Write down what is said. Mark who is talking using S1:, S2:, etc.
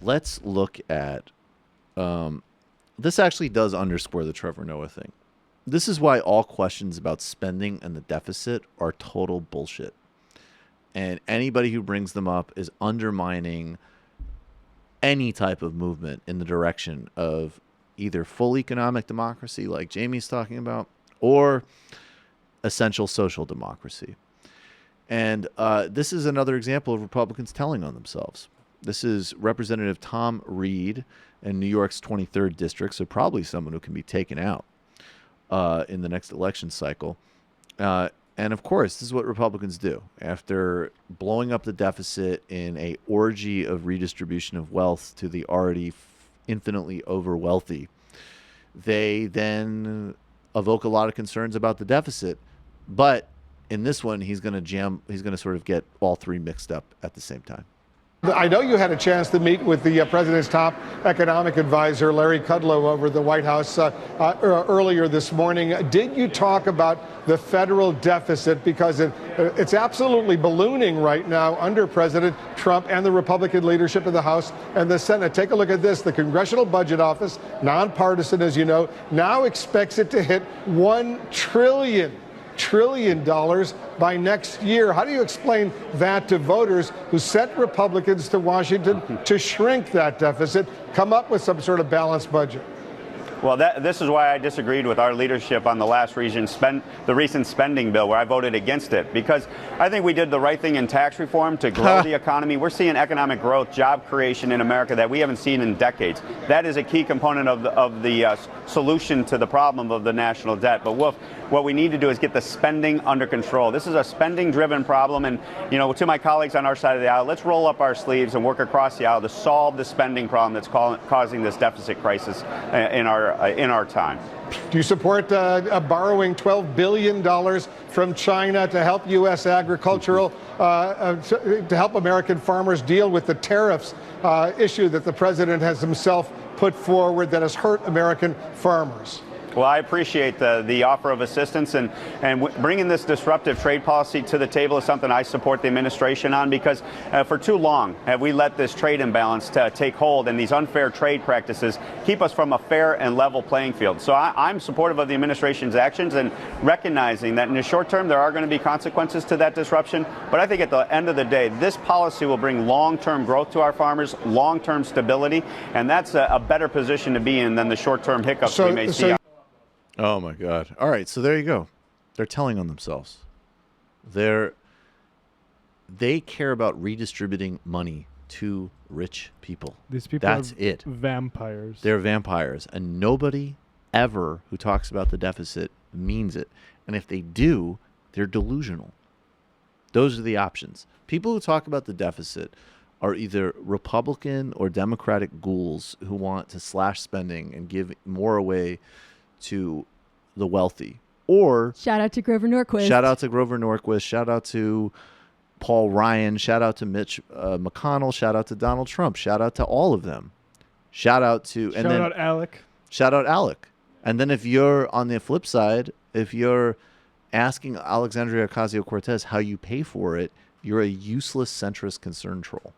S1: let's look at this actually does underscore the Trevor Noah thing. This is why all questions about spending and the deficit are total bullshit. And anybody who brings them up is undermining any type of movement in the direction of either full economic democracy, like Jamie's talking about, or essential social democracy. And this is another example of Republicans telling on themselves. This is Representative Tom Reed in New York's 23rd district, so probably someone who can be taken out in the next election cycle. And of course, this is what Republicans do. After blowing up the deficit in a orgy of redistribution of wealth to the already infinitely over wealthy, they then evoke a lot of concerns about the deficit. But in this one, he's going to sort of get all three mixed up at the same time.
S2: I know you had a chance to meet with the president's top economic advisor, Larry Kudlow, over the White House earlier this morning. Did you talk about the federal deficit? Because it's absolutely ballooning right now under President Trump and the Republican leadership of the House and the Senate. Take a look at this. The Congressional Budget Office, nonpartisan, as you know, now expects it to hit $1 trillion by next year. How do you explain that to voters who sent Republicans to Washington to shrink that deficit, come up with some sort of balanced budget?
S3: Well, this is why I disagreed with our leadership on the last the recent spending bill, where I voted against it, because I think we did the right thing in tax reform to grow the economy. We're seeing economic growth, job creation in America that we haven't seen in decades. That is a key component of the solution to the problem of the national debt. But Wolf, what we need to do is get the spending under control. This is a spending-driven problem, and to my colleagues on our side of the aisle, let's roll up our sleeves and work across the aisle to solve the spending problem that's causing this deficit crisis in our time.
S2: Do you support borrowing $12 billion from China to help U.S. agricultural, to help American farmers deal with the tariffs issue that the president has himself put forward that has hurt American farmers?
S3: Well, I appreciate the offer of assistance, and bringing this disruptive trade policy to the table is something I support the administration on, because for too long have we let this trade imbalance take hold, and these unfair trade practices keep us from a fair and level playing field. So I'm supportive of the administration's actions and recognizing that in the short term there are going to be consequences to that disruption. But I think at the end of the day, this policy will bring long-term growth to our farmers, long-term stability, and that's a better position to be in than the short-term hiccups we may see.
S1: Oh, my God. All right, so there you go. They're telling on themselves. They care about redistributing money to rich people.
S4: These people
S1: That's
S4: are
S1: it.
S4: Vampires.
S1: They're vampires. And nobody ever who talks about the deficit means it. And if they do, they're delusional. Those are the options. People who talk about the deficit are either Republican or Democratic ghouls who want to slash spending and give more away to the wealthy. Or
S5: shout out to Grover Norquist.
S1: Shout out to Paul Ryan. Shout out to Mitch McConnell. Shout out to Donald Trump. Shout out to all of them. Shout out Alec. Shout out Alec. And then if you're on the flip side, if you're asking Alexandria Ocasio-Cortez how you pay for it, you're a useless centrist concern troll.